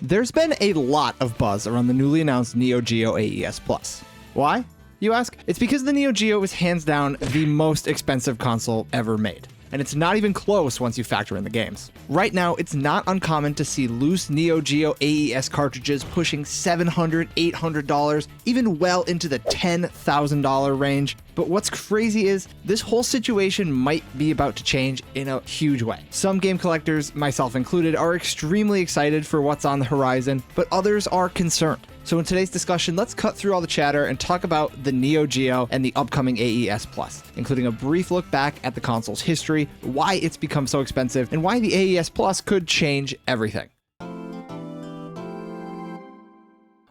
There's been a lot of buzz around the newly announced Neo Geo AES Plus. Why, you ask? It's because the Neo Geo is hands down the most expensive console ever made. And it's not even close once you factor in the games. Right now, it's not uncommon to see loose Neo Geo AES cartridges pushing $700, $800, even well into the $10,000 range. But what's crazy is this whole situation might be about to change in a huge way. Some game collectors, myself included, are extremely excited for what's on the horizon, but others are concerned. So in today's discussion, let's cut through all the chatter and talk about the Neo Geo and the upcoming AES Plus, including a brief look back at the console's history, why it's become so expensive, and why the AES Plus could change everything.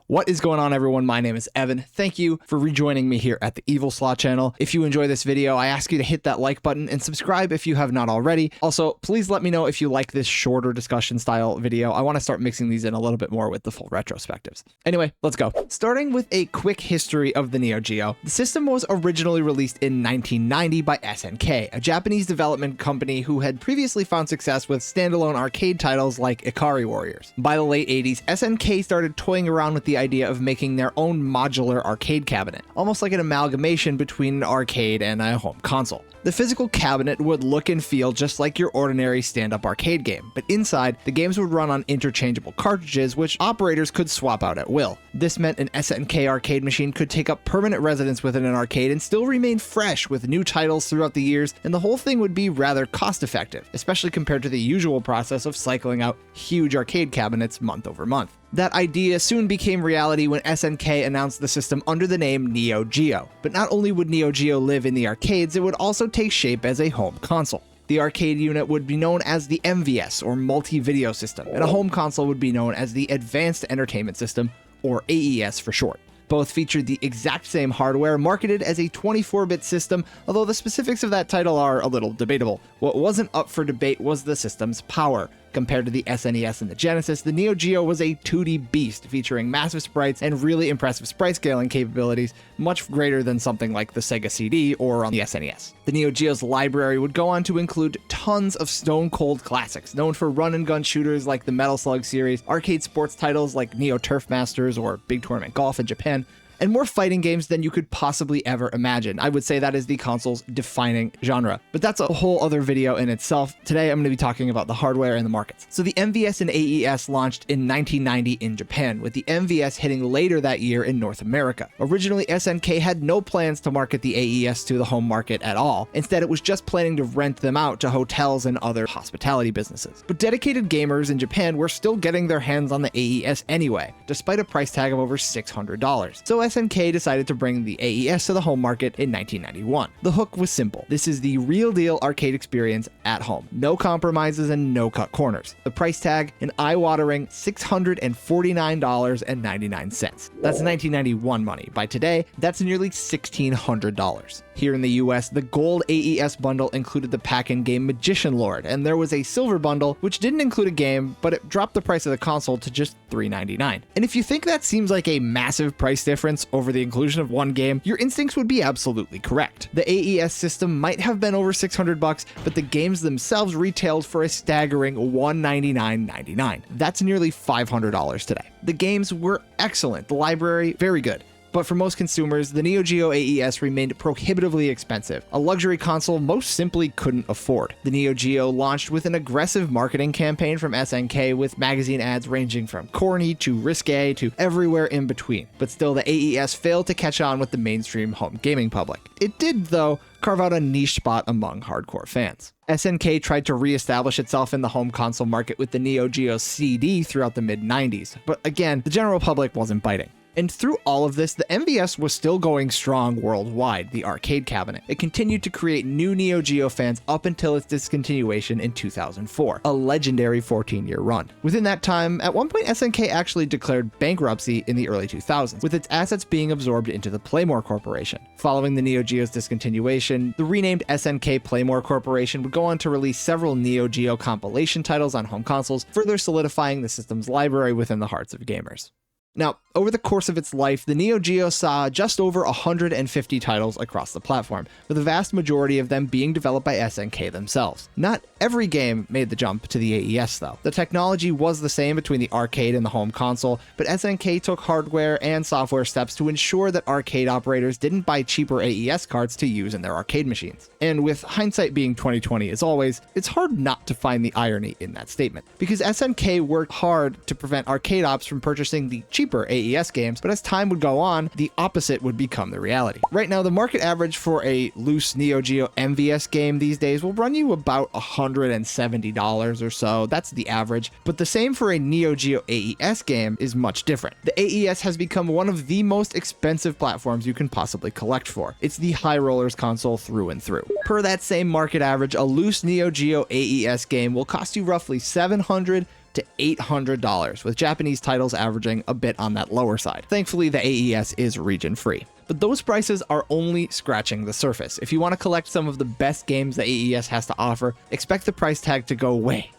What is going on, everyone? My name is Evan. Thank you for rejoining me here at the evilslaw channel. If you enjoy this video, I ask you to hit that like button and subscribe if you have not already. Also, please let me know if you like this shorter discussion style video. I want to start mixing these in a little bit more with the full retrospectives. Anyway, let's go. Starting with a quick history of the Neo Geo, the system was originally released in 1990 by SNK, a Japanese development company who had previously found success with standalone arcade titles like Ikari Warriors. By the late 80s, SNK started toying around with the idea of making their own modular arcade cabinet, almost like an amalgamation between an arcade and a home console. The physical cabinet would look and feel just like your ordinary stand-up arcade game, but inside, the games would run on interchangeable cartridges which operators could swap out at will. This meant an SNK arcade machine could take up permanent residence within an arcade and still remain fresh with new titles throughout the years, and the whole thing would be rather cost-effective, especially compared to the usual process of cycling out huge arcade cabinets month over month. That idea soon became reality when SNK announced the system under the name Neo Geo. But not only would Neo Geo live in the arcades, it would also take shape as a home console. The arcade unit would be known as the MVS, or Multi-Video System, and a home console would be known as the Advanced Entertainment System, or AES for short. Both featured the exact same hardware, marketed as a 24-bit system, although the specifics of that title are a little debatable. What wasn't up for debate was the system's power. Compared to the SNES and the Genesis, the Neo Geo was a 2D beast, featuring massive sprites and really impressive sprite scaling capabilities, much greater than something like the Sega CD or on the SNES. The Neo Geo's library would go on to include tons of stone-cold classics, known for run-and-gun shooters like the Metal Slug series, arcade sports titles like Neo Turf Masters or Big Tournament Golf in Japan, and more fighting games than you could possibly ever imagine. I would say that is the console's defining genre. But that's a whole other video in itself. Today, I'm going to be talking about the hardware and the markets. So the MVS and AES launched in 1990 in Japan, with the MVS hitting later that year in North America. Originally, SNK had no plans to market the AES to the home market at all. Instead, it was just planning to rent them out to hotels and other hospitality businesses. But dedicated gamers in Japan were still getting their hands on the AES anyway, despite a price tag of over $600. So SNK decided to bring the AES to the home market in 1991. The hook was simple. This is the real deal arcade experience at home. No compromises and no cut corners. The price tag, an eye-watering $649.99. That's 1991 money. By today, that's nearly $1,600. Here in the US, the gold AES bundle included the pack-in game Magician Lord, and there was a silver bundle which didn't include a game, but it dropped the price of the console to just $399. And if you think that seems like a massive price difference over the inclusion of one game, your instincts would be absolutely correct. The AES system might have been over $600, but the games themselves retailed for a staggering $199.99. That's nearly $500 today. The games were excellent, the library very good. But for most consumers, the Neo Geo AES remained prohibitively expensive, a luxury console most simply couldn't afford. The Neo Geo launched with an aggressive marketing campaign from SNK, with magazine ads ranging from corny to risque to everywhere in between. But still, the AES failed to catch on with the mainstream home gaming public. It did, though, carve out a niche spot among hardcore fans. SNK tried to re-establish itself in the home console market with the Neo Geo CD throughout the mid-90s, but again, the general public wasn't biting. And through all of this, the MVS was still going strong worldwide, the arcade cabinet. It continued to create new Neo Geo fans up until its discontinuation in 2004, a legendary 14-year run. Within that time, at one point SNK actually declared bankruptcy in the early 2000s, with its assets being absorbed into the Playmore Corporation. Following the Neo Geo's discontinuation, the renamed SNK Playmore Corporation would go on to release several Neo Geo compilation titles on home consoles, further solidifying the system's library within the hearts of gamers. Now, over the course of its life, the Neo Geo saw just over 150 titles across the platform, with the vast majority of them being developed by SNK themselves. Not every game made the jump to the AES though. The technology was the same between the arcade and the home console, but SNK took hardware and software steps to ensure that arcade operators didn't buy cheaper AES cards to use in their arcade machines. And with hindsight being 2020 as always, it's hard not to find the irony in that statement, because SNK worked hard to prevent arcade ops from purchasing the cheaper AES games, but as time would go on, the opposite would become the reality. Right now, the market average for a loose Neo Geo MVS game these days will run you about $170 or so. That's the average, but the same for a Neo Geo AES game is much different. The AES has become one of the most expensive platforms you can possibly collect for. It's the high rollers console through and through. Per that same market average, a loose Neo Geo AES game will cost you roughly $700 to $800, with Japanese titles averaging a bit on that lower side. Thankfully, the AES is region free. But those prices are only scratching the surface. If you want to collect some of the best games the AES has to offer, expect the price tag to go way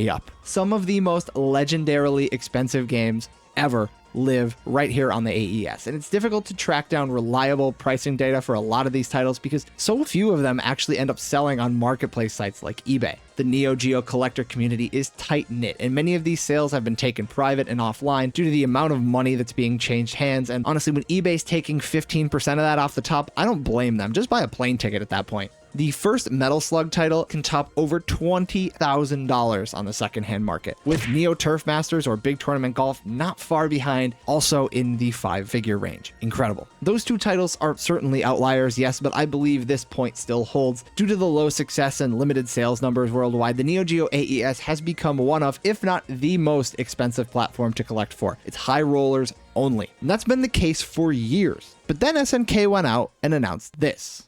up. Some of the most legendarily expensive games ever live right here on the AES, and it's difficult to track down reliable pricing data for a lot of these titles because so few of them actually end up selling on marketplace sites like eBay. The Neo Geo collector community is tight-knit, and many of these sales have been taken private and offline due to the amount of money that's being changed hands, and honestly, when eBay's taking 15% of that off the top, I don't blame them. Just buy a plane ticket at that point. The first Metal Slug title can top over $20,000 on the secondhand market, with Neo Turf Masters or Big Tournament Golf not far behind, also in the 5-figure range. Incredible. Those two titles are certainly outliers, yes, but I believe this point still holds. Due to the low success and limited sales numbers worldwide, the Neo Geo AES has become one of, if not the most expensive platform to collect for. It's high rollers only. And that's been the case for years. But then SNK went out and announced this.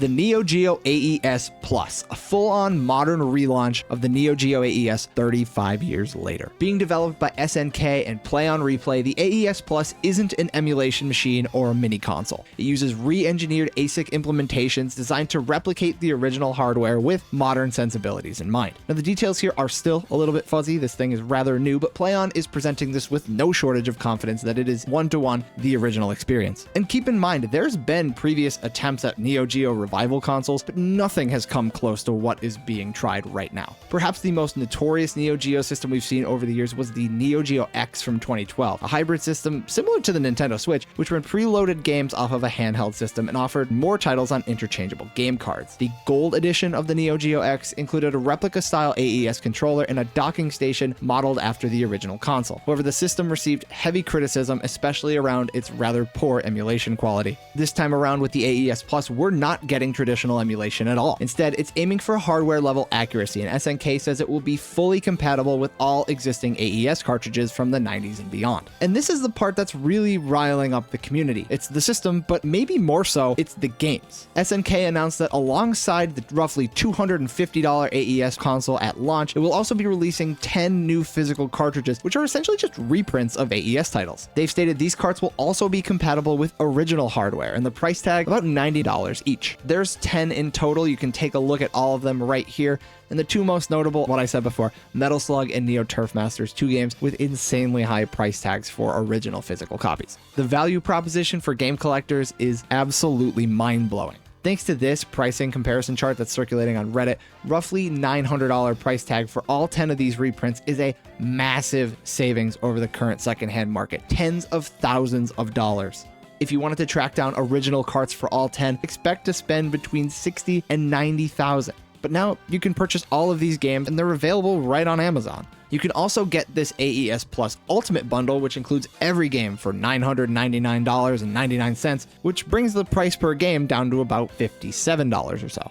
The Neo Geo AES Plus, a full-on modern relaunch of the Neo Geo AES 35 years later. Being developed by SNK and Play on Replay, the AES Plus isn't an emulation machine or a mini console. It uses re-engineered ASIC implementations designed to replicate the original hardware with modern sensibilities in mind. Now, the details here are still a little bit fuzzy. This thing is rather new, but PlayOn is presenting this with no shortage of confidence that it is one-to-one the original experience. And keep in mind, there's been previous attempts at Neo Geo revival consoles, but nothing has come close to what is being tried right now. Perhaps the most notorious Neo Geo system we've seen over the years was the Neo Geo X from 2012, a hybrid system similar to the Nintendo Switch, which ran preloaded games off of a handheld system and offered more titles on interchangeable game cards. The gold edition of the Neo Geo X included a replica-style AES controller and a docking station modeled after the original console. However, the system received heavy criticism, especially around its rather poor emulation quality. This time around with the AES Plus, we're not getting traditional emulation at all. Instead, it's aiming for hardware level accuracy, and SNK says it will be fully compatible with all existing AES cartridges from the 90s and beyond. And this is the part that's really riling up the community. It's the system, but maybe more so, it's the games. SNK announced that alongside the roughly $250 AES console at launch, it will also be releasing 10 new physical cartridges, which are essentially just reprints of AES titles. They've stated these carts will also be compatible with original hardware, and the price tag about $90 each. There's 10 in total. You can take a look at all of them right here. And the two most notable, what I said before, Metal Slug and Neo Turf Masters, two games with insanely high price tags for original physical copies. The value proposition for game collectors is absolutely mind-blowing. Thanks to this pricing comparison chart that's circulating on Reddit, roughly $900 price tag for all 10 of these reprints is a massive savings over the current secondhand market, tens of thousands of dollars. If you wanted to track down original carts for all 10, expect to spend between $60,000 and $90,000. But now you can purchase all of these games and they're available right on Amazon. You can also get this AES Plus Ultimate Bundle, which includes every game for $999.99, which brings the price per game down to about $57 or so.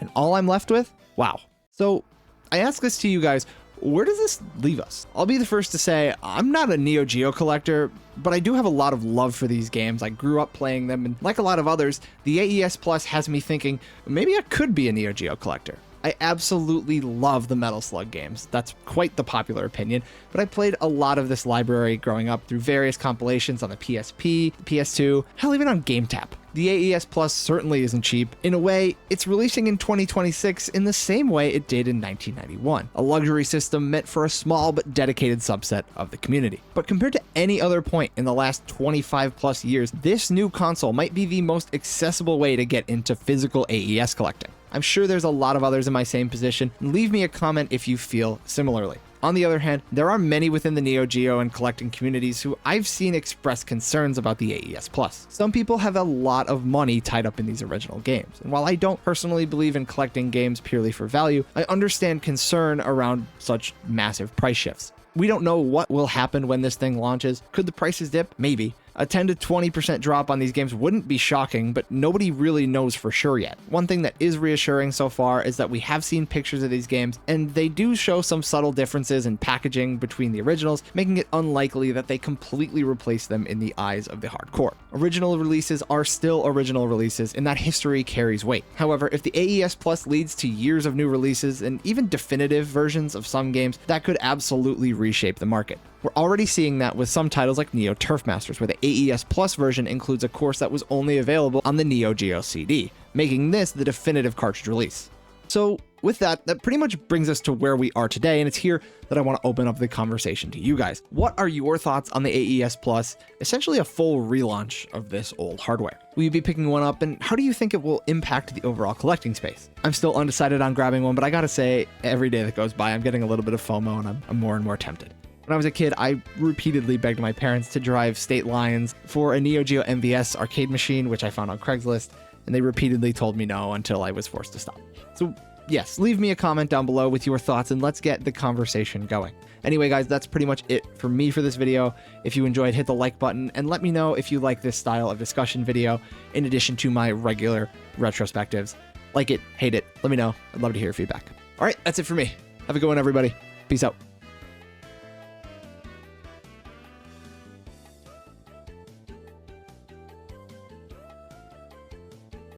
And all I'm left with? Wow. So I ask this to you guys, where does this leave us? I'll be the first to say I'm not a Neo Geo collector, but I do have a lot of love for these games. I grew up playing them, and like a lot of others, the AES Plus has me thinking maybe I could be a Neo Geo collector. I absolutely love the Metal Slug games. That's quite the popular opinion, but I played a lot of this library growing up through various compilations on the PSP, PS2, hell, even on GameTap. The AES Plus certainly isn't cheap. In a way, it's releasing in 2026 in the same way it did in 1991, a luxury system meant for a small but dedicated subset of the community. But compared to any other point in the last 25 plus years, this new console might be the most accessible way to get into physical AES collecting. I'm sure there's a lot of others in my same position. Leave me a comment if you feel similarly. On the other hand, there are many within the Neo Geo and collecting communities who I've seen express concerns about the AES Plus. Some people have a lot of money tied up in these original games, and while I don't personally believe in collecting games purely for value, I understand concern around such massive price shifts. We don't know what will happen when this thing launches. Could the prices dip? Maybe. A 10 to 20% drop on these games wouldn't be shocking, but nobody really knows for sure yet. One thing that is reassuring so far is that we have seen pictures of these games, and they do show some subtle differences in packaging between the originals, making it unlikely that they completely replace them in the eyes of the hardcore. Original releases are still original releases, and that history carries weight. However, if the AES Plus leads to years of new releases and even definitive versions of some games, that could absolutely reshape the market. We're already seeing that with some titles like Neo Turf Masters, where the AES Plus version includes a course that was only available on the Neo Geo CD, making this the definitive cartridge release. So with that pretty much brings us to where we are today, and it's here that I want to open up the conversation to you guys. What are your thoughts on the AES Plus, essentially a full relaunch of this old hardware? Will you be picking one up, and how do you think it will impact the overall collecting space? I'm still undecided on grabbing one, but I gotta say, every day that goes by, I'm getting a little bit of FOMO, and I'm more and more tempted. When I was a kid, I repeatedly begged my parents to drive state lines for a Neo Geo MVS arcade machine, which I found on Craigslist, and they repeatedly told me no until I was forced to stop. So yes, leave me a comment down below with your thoughts and let's get the conversation going. Anyway, guys, that's pretty much it for me for this video. If you enjoyed, hit the like button and let me know if you like this style of discussion video in addition to my regular retrospectives. Like it, hate it, let me know. I'd love to hear your feedback. All right, that's it for me. Have a good one, everybody. Peace out.